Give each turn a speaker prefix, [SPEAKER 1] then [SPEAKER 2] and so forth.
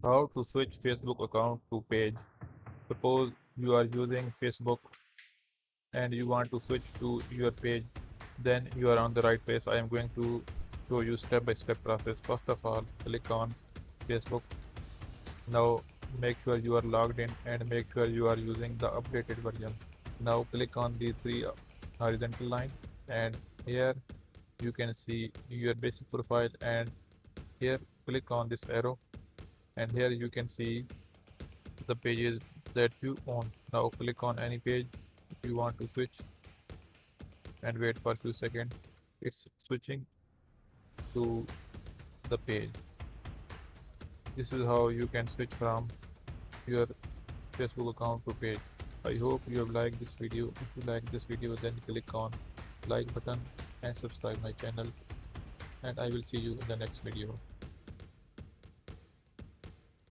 [SPEAKER 1] How to switch Facebook account to page. Suppose you are using Facebook and you want to switch to your page, then you are on the right place. I am going to show you step by step process. First of all, click on Facebook. Now make sure you are logged in and make sure you are using the updated version. Now click on the three horizontal line, and here you can see your basic profile, and here click on this arrow, and here you can see the pages that you own. Now click on any page you want to switch and wait for a few seconds. It's switching to the page. This is how you can switch from your Facebook account to page. I hope you have liked this video. If you like this video, then click on like button and subscribe my channel, and I will see you in the next video.